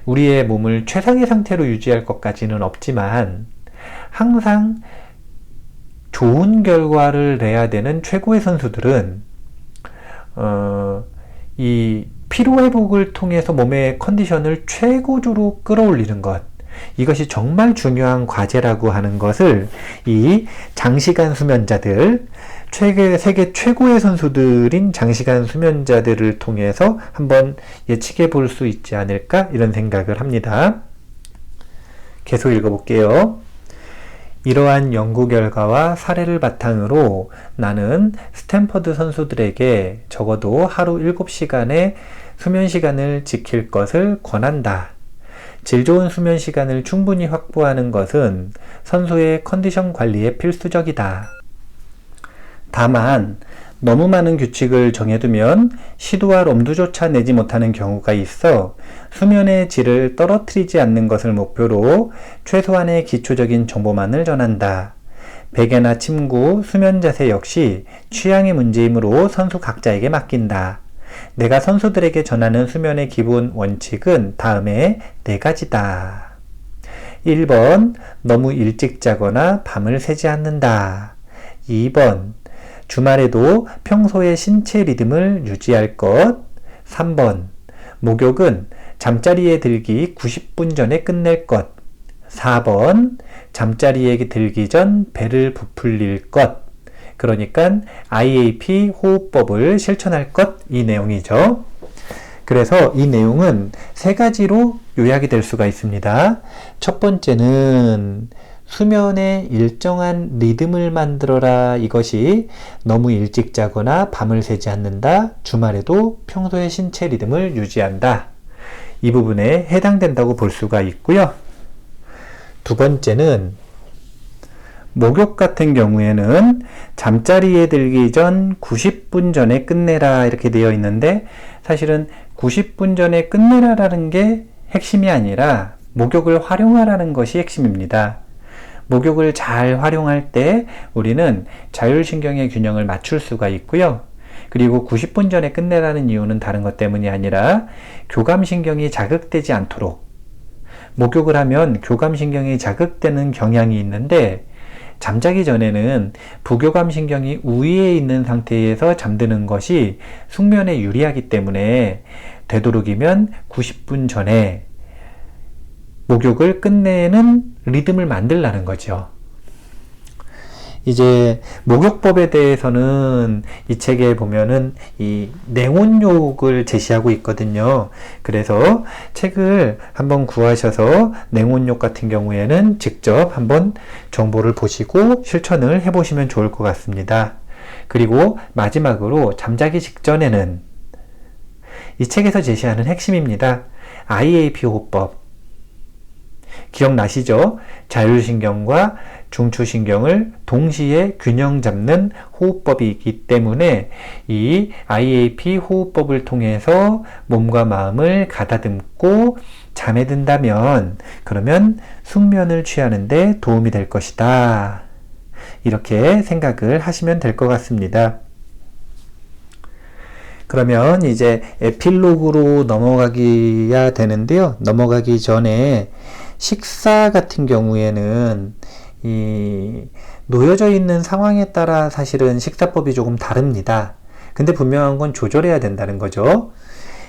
우리의 몸을 최상의 상태로 유지할 것까지는 없지만 항상 좋은 결과를 내야 되는 최고의 선수들은 이 피로회복을 통해서 몸의 컨디션을 최고조로 끌어올리는 것, 이것이 정말 중요한 과제라고 하는 것을 이 장시간 수면자들, 세계 최고의 선수들인 장시간 수면자들을 통해서 한번 예측해 볼 수 있지 않을까 이런 생각을 합니다. 계속 읽어볼게요. 이러한 연구 결과와 사례를 바탕으로 나는 스탠퍼드 선수들에게 적어도 하루 7시간의 수면 시간을 지킬 것을 권한다. 질 좋은 수면 시간을 충분히 확보하는 것은 선수의 컨디션 관리에 필수적이다. 다만 너무 많은 규칙을 정해두면 시도할 엄두조차 내지 못하는 경우가 있어 수면의 질을 떨어뜨리지 않는 것을 목표로 최소한의 기초적인 정보만을 전한다. 베개나 침구, 수면 자세 역시 취향의 문제이므로 선수 각자에게 맡긴다. 내가 선수들에게 전하는 수면의 기본 원칙은 다음에 4가지다. 1번, 너무 일찍 자거나 밤을 새지 않는다. 2번, 주말에도 평소의 신체 리듬을 유지할 것. 3번, 목욕은 잠자리에 들기 90분 전에 끝낼 것. 4번, 잠자리에 들기 전 배를 부풀릴 것. 그러니까 IAP 호흡법을 실천할 것, 이 내용이죠. 그래서 이 내용은 3가지로 요약이 될 수가 있습니다. 첫 번째는 수면에 일정한 리듬을 만들어라. 이것이 너무 일찍 자거나 밤을 새지 않는다. 주말에도 평소의 신체 리듬을 유지한다. 이 부분에 해당된다고 볼 수가 있고요. 두 번째는 목욕 같은 경우에는 잠자리에 들기 전 90분 전에 끝내라 이렇게 되어 있는데 사실은 90분 전에 끝내라라는 게 핵심이 아니라 목욕을 활용하라는 것이 핵심입니다. 목욕을 잘 활용할 때 우리는 자율신경의 균형을 맞출 수가 있고요. 그리고 90분 전에 끝내라는 이유는 다른 것 때문이 아니라 교감신경이 자극되지 않도록, 목욕을 하면 교감신경이 자극되는 경향이 있는데 잠자기 전에는 부교감신경이 우위에 있는 상태에서 잠드는 것이 숙면에 유리하기 때문에 되도록이면 90분 전에 목욕을 끝내는 리듬을 만들라는 거죠. 이제 목욕법에 대해서는 이 책에 보면은 이 냉온욕을 제시하고 있거든요. 그래서 책을 한번 구하셔서 냉온욕 같은 경우에는 직접 한번 정보를 보시고 실천을 해보시면 좋을 것 같습니다. 그리고 마지막으로 잠자기 직전에는 이 책에서 제시하는 핵심입니다. IAP 호흡법. 기억나시죠? 자율신경과 중추신경을 동시에 균형 잡는 호흡법이기 때문에 이 IAP 호흡법을 통해서 몸과 마음을 가다듬고 잠에 든다면 그러면 숙면을 취하는 데 도움이 될 것이다. 이렇게 생각을 하시면 될 것 같습니다. 그러면 이제 에필로그로 넘어가기야 되는데요. 넘어가기 전에 식사 같은 경우에는 이 놓여져 있는 상황에 따라 사실은 식사법이 조금 다릅니다. 근데 분명한 건 조절해야 된다는 거죠.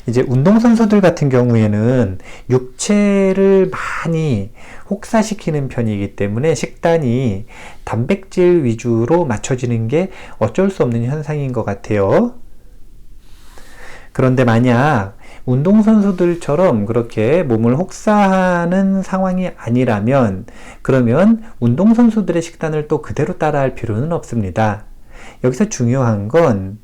이제 운동선수들 같은 경우에는 육체를 많이 혹사시키는 편이기 때문에 식단이 단백질 위주로 맞춰지는 게 어쩔 수 없는 현상인 것 같아요. 그런데 만약 운동선수들처럼 그렇게 몸을 혹사하는 상황이 아니라면 그러면 운동선수들의 식단을 또 그대로 따라할 필요는 없습니다. 여기서 중요한 건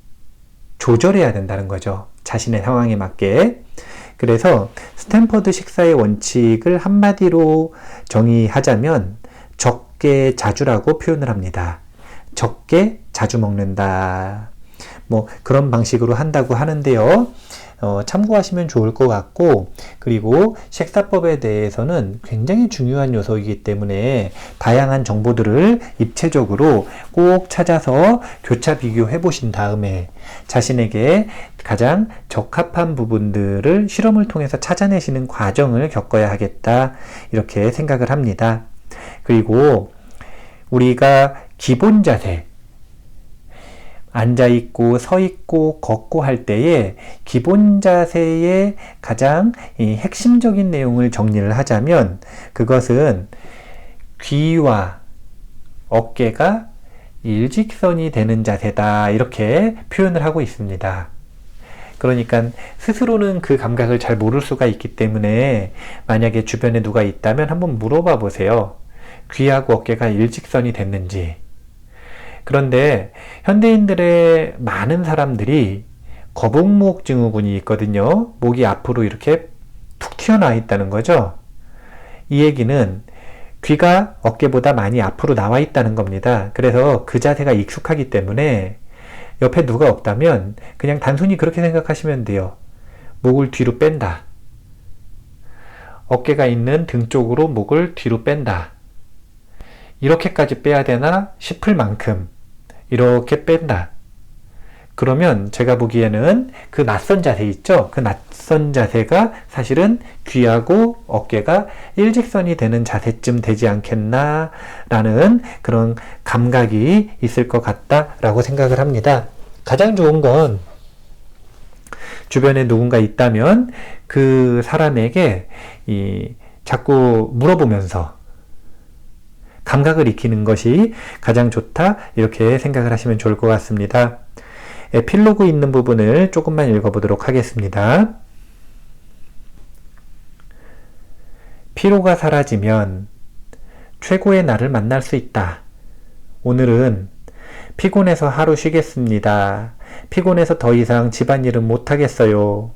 조절해야 된다는 거죠. 자신의 상황에 맞게. 그래서 스탠퍼드 식사의 원칙을 한마디로 정의하자면 적게 자주라고 표현을 합니다. 적게 자주 먹는다. 뭐 그런 방식으로 한다고 하는데요. 참고하시면 좋을 것 같고, 그리고 식사법에 대해서는 굉장히 중요한 요소이기 때문에 다양한 정보들을 입체적으로 꼭 찾아서 교차 비교해 보신 다음에 자신에게 가장 적합한 부분들을 실험을 통해서 찾아내시는 과정을 겪어야 하겠다, 이렇게 생각을 합니다. 그리고 우리가 기본 자세, 앉아있고 서있고 걷고 할 때에 기본 자세의 가장 핵심적인 내용을 정리를 하자면 그것은 귀와 어깨가 일직선이 되는 자세다 이렇게 표현을 하고 있습니다. 그러니까 스스로는 그 감각을 잘 모를 수가 있기 때문에 만약에 주변에 누가 있다면 한번 물어봐 보세요. 귀하고 어깨가 일직선이 됐는지. 그런데 현대인들의 많은 사람들이 거북목 증후군이 있거든요. 목이 앞으로 이렇게 툭 튀어나와 있다는 거죠. 이 얘기는 귀가 어깨보다 많이 앞으로 나와 있다는 겁니다. 그래서 그 자세가 익숙하기 때문에 옆에 누가 없다면 그냥 단순히 그렇게 생각하시면 돼요. 목을 뒤로 뺀다. 어깨가 있는 등 쪽으로 목을 뒤로 뺀다. 이렇게까지 빼야 되나 싶을 만큼 이렇게 뺀다. 그러면 제가 보기에는 그 낯선 자세 있죠? 그 낯선 자세가 사실은 귀하고 어깨가 일직선이 되는 자세쯤 되지 않겠나 라는 그런 감각이 있을 것 같다라고 생각을 합니다. 가장 좋은 건 주변에 누군가 있다면 그 사람에게 자꾸 물어보면서 감각을 익히는 것이 가장 좋다 이렇게 생각을 하시면 좋을 것 같습니다. 에필로그 있는 부분을 조금만 읽어보도록 하겠습니다. 피로가 사라지면 최고의 나를 만날 수 있다. 오늘은 피곤해서 하루 쉬겠습니다. 피곤해서 더 이상 집안일은 못하겠어요.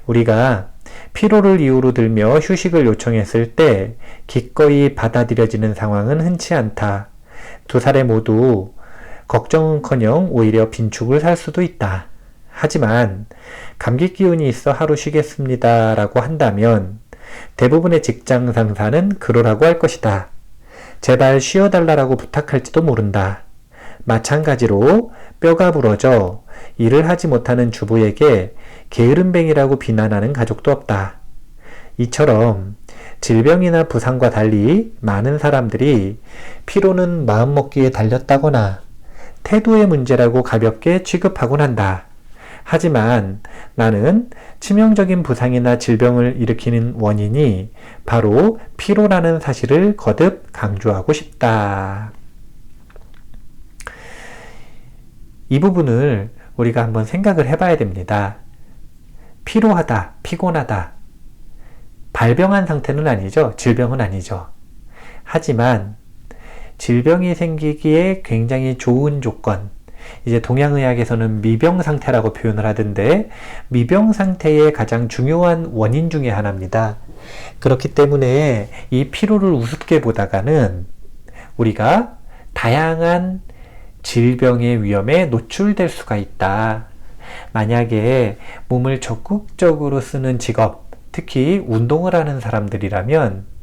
우리가 피로를 이유로 들며 휴식을 요청했을 때 기꺼이 받아들여지는 상황은 흔치 않다. 두 사례 모두 걱정은커녕 오히려 빈축을 살 수도 있다. 하지만 감기 기운이 있어 하루 쉬겠습니다 라고 한다면 대부분의 직장 상사는 그러라고 할 것이다. 제발 쉬어달라고 부탁할지도 모른다. 마찬가지로 뼈가 부러져 일을 하지 못하는 주부에게 게으름뱅이라고 비난하는 가족도 없다. 이처럼 질병이나 부상과 달리 많은 사람들이 피로는 마음먹기에 달렸다거나 태도의 문제라고 가볍게 취급하곤 한다. 하지만 나는 치명적인 부상이나 질병을 일으키는 원인이 바로 피로라는 사실을 거듭 강조하고 싶다. 이 부분을 우리가 한번 생각을 해봐야 됩니다. 피로하다, 피곤하다. 발병한 상태는 아니죠. 질병은 아니죠. 하지만 질병이 생기기에 굉장히 좋은 조건, 이제 동양의학에서는 미병 상태라고 표현을 하던데 미병 상태의 가장 중요한 원인 중에 하나입니다. 그렇기 때문에 이 피로를 우습게 보다가는 우리가 다양한 질병의 위험에 노출될 수가 있다. 만약에 몸을 적극적으로 쓰는 직업, 특히 운동을 하는 사람들이라면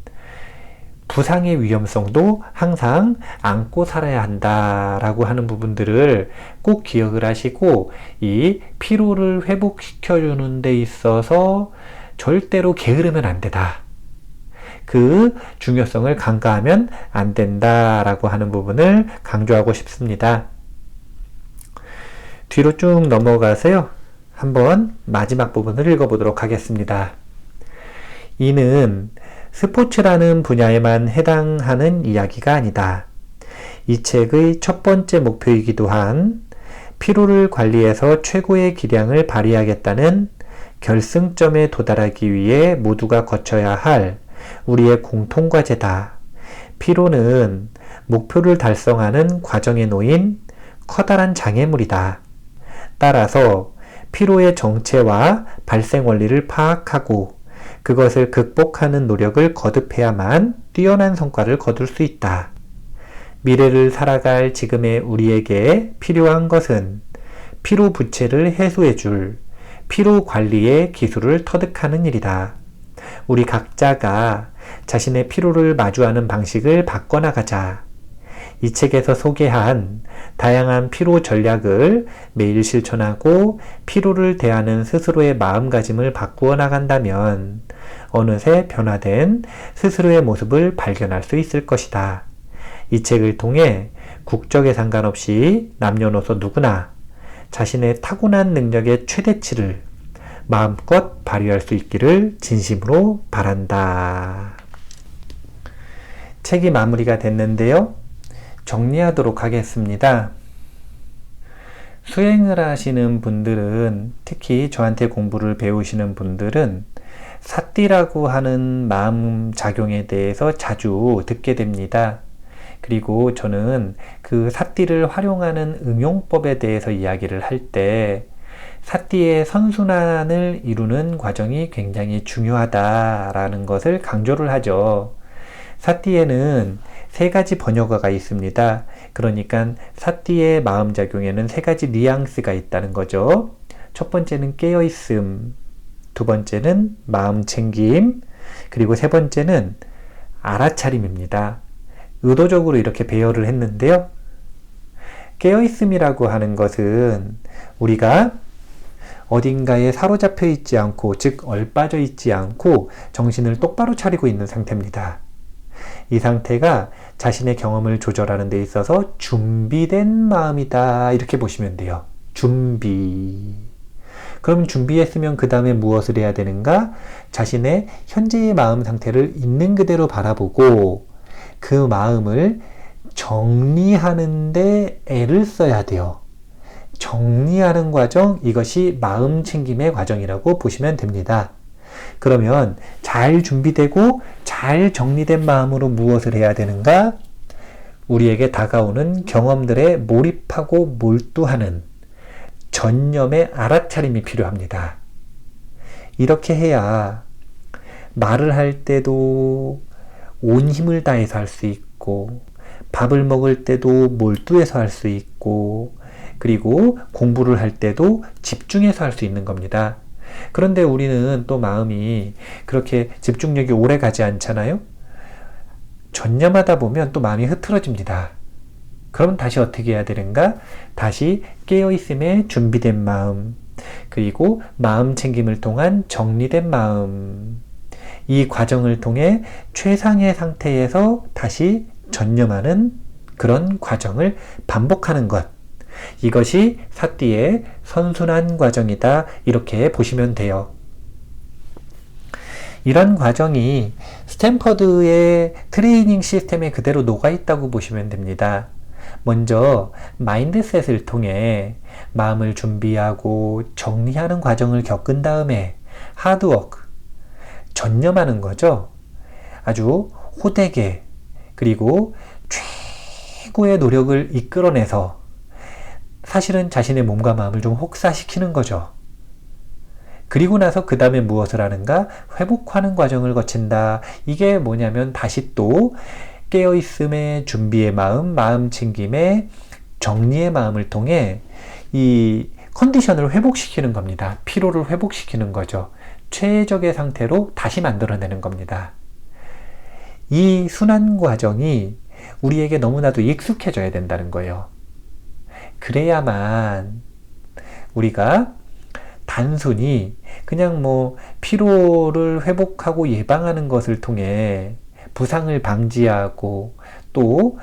부상의 위험성도 항상 안고 살아야 한다라고 하는 부분들을 꼭 기억을 하시고 이 피로를 회복시켜주는 데 있어서 절대로 게으르면 안 되다. 그 중요성을 간과하면 안 된다라고 하는 부분을 강조하고 싶습니다. 뒤로 쭉 넘어가세요. 한번 마지막 부분을 읽어보도록 하겠습니다. 이는 스포츠라는 분야에만 해당하는 이야기가 아니다. 이 책의 첫 번째 목표이기도 한 피로를 관리해서 최고의 기량을 발휘하겠다는 결승점에 도달하기 위해 모두가 거쳐야 할 우리의 공통과제다. 피로는 목표를 달성하는 과정에 놓인 커다란 장애물이다. 따라서 피로의 정체와 발생 원리를 파악하고 그것을 극복하는 노력을 거듭해야만 뛰어난 성과를 거둘 수 있다. 미래를 살아갈 지금의 우리에게 필요한 것은 피로 부채를 해소해줄 피로 관리의 기술을 터득하는 일이다. 우리 각자가 자신의 피로를 마주하는 방식을 바꿔나가자. 이 책에서 소개한 다양한 피로 전략을 매일 실천하고 피로를 대하는 스스로의 마음가짐을 바꾸어 나간다면 어느새 변화된 스스로의 모습을 발견할 수 있을 것이다. 이 책을 통해 국적에 상관없이 남녀노소 누구나 자신의 타고난 능력의 최대치를 마음껏 발휘할 수 있기를 진심으로 바란다. 책이 마무리가 됐는데요. 정리하도록 하겠습니다. 수행을 하시는 분들은, 특히 저한테 공부를 배우시는 분들은 사띠라고 하는 마음 작용에 대해서 자주 듣게 됩니다. 그리고 저는 그 사띠를 활용하는 응용법에 대해서 이야기를 할 때 사띠의 선순환을 이루는 과정이 굉장히 중요하다라는 것을 강조를 하죠. 사띠에는 세 가지 번역어가 있습니다. 그러니까 사띠의 마음작용에는 세 가지 뉘앙스가 있다는 거죠. 첫 번째는 깨어있음, 두 번째는 마음챙김, 그리고 세 번째는 알아차림입니다. 의도적으로 이렇게 배열을 했는데요. 깨어있음이라고 하는 것은 우리가 어딘가에 사로잡혀 있지 않고, 즉 얼빠져 있지 않고 정신을 똑바로 차리고 있는 상태입니다. 이 상태가 자신의 경험을 조절하는 데 있어서 준비된 마음이다, 이렇게 보시면 돼요. 준비. 그럼 준비했으면 그 다음에 무엇을 해야 되는가? 자신의 현재의 마음 상태를 있는 그대로 바라보고 그 마음을 정리하는 데 애를 써야 돼요. 정리하는 과정, 이것이 마음 챙김의 과정이라고 보시면 됩니다. 그러면 잘 준비되고 잘 정리된 마음으로 무엇을 해야 되는가? 우리에게 다가오는 경험들에 몰입하고 몰두하는 전념의 알아차림이 필요합니다. 이렇게 해야 말을 할 때도 온 힘을 다해서 할 수 있고, 밥을 먹을 때도 몰두해서 할 수 있고, 그리고 공부를 할 때도 집중해서 할 수 있는 겁니다. 그런데 우리는 또 마음이 그렇게 집중력이 오래 가지 않잖아요? 전념하다 보면 또 마음이 흐트러집니다. 그럼 다시 어떻게 해야 되는가? 다시 깨어있음에 준비된 마음, 그리고 마음 챙김을 통한 정리된 마음, 이 과정을 통해 최상의 상태에서 다시 전념하는 그런 과정을 반복하는 것, 이것이 사띠의 선순환 과정이다, 이렇게 보시면 돼요. 이런 과정이 스탠퍼드의 트레이닝 시스템에 그대로 녹아있다고 보시면 됩니다. 먼저 마인드셋을 통해 마음을 준비하고 정리하는 과정을 겪은 다음에 하드워크, 전념하는 거죠. 아주 호되게, 그리고 최고의 노력을 이끌어내서 사실은 자신의 몸과 마음을 좀 혹사시키는 거죠. 그리고 나서 그 다음에 무엇을 하는가? 회복하는 과정을 거친다. 이게 뭐냐면 다시 또 깨어있음의 준비의 마음, 마음 챙김의 정리의 마음을 통해 이 컨디션을 회복시키는 겁니다. 피로를 회복시키는 거죠. 최적의 상태로 다시 만들어내는 겁니다. 이 순환 과정이 우리에게 너무나도 익숙해져야 된다는 거예요. 그래야만 우리가 단순히 그냥 피로를 회복하고 예방하는 것을 통해 부상을 방지하고 또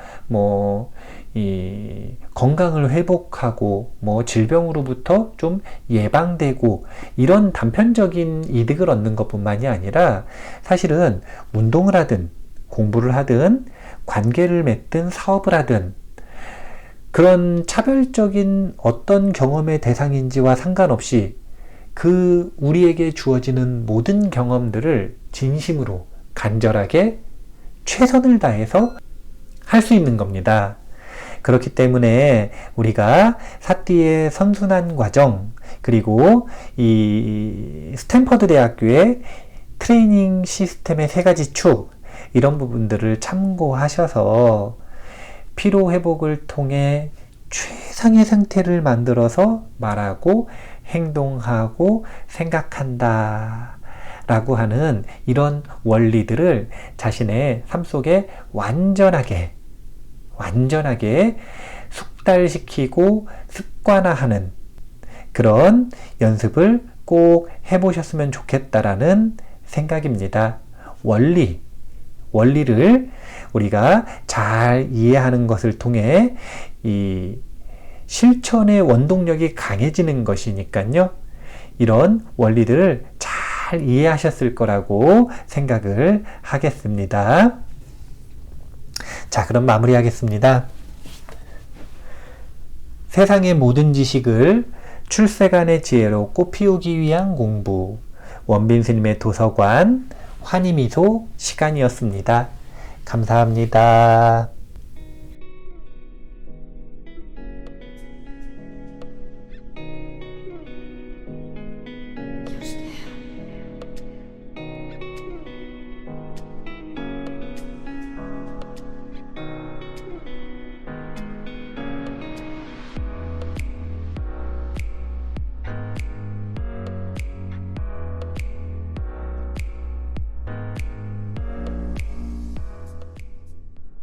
이 건강을 회복하고 질병으로부터 좀 예방되고 이런 단편적인 이득을 얻는 것뿐만이 아니라 사실은 운동을 하든 공부를 하든 관계를 맺든 사업을 하든 그런 차별적인 어떤 경험의 대상인지와 상관없이 그 우리에게 주어지는 모든 경험들을 진심으로 간절하게 최선을 다해서 할 수 있는 겁니다. 그렇기 때문에 우리가 사띠의 선순환 과정, 그리고 이 스탠퍼드 대학교의 트레이닝 시스템의 세 가지 축, 이런 부분들을 참고하셔서 피로 회복을 통해 최상의 상태를 만들어서 말하고 행동하고 생각한다 라고 하는 이런 원리들을 자신의 삶 속에 완전하게 숙달시키고 습관화하는 그런 연습을 꼭 해보셨으면 좋겠다라는 생각입니다. 원리를 우리가 잘 이해하는 것을 통해 이 실천의 원동력이 강해지는 것이니까요. 이런 원리들을 잘 이해하셨을 거라고 생각을 하겠습니다. 자, 그럼 마무리하겠습니다. 세상의 모든 지식을 출세간의 지혜로 꽃피우기 위한 공부. 원빈 스님의 도서관 환희미소 시간이었습니다. 감사합니다.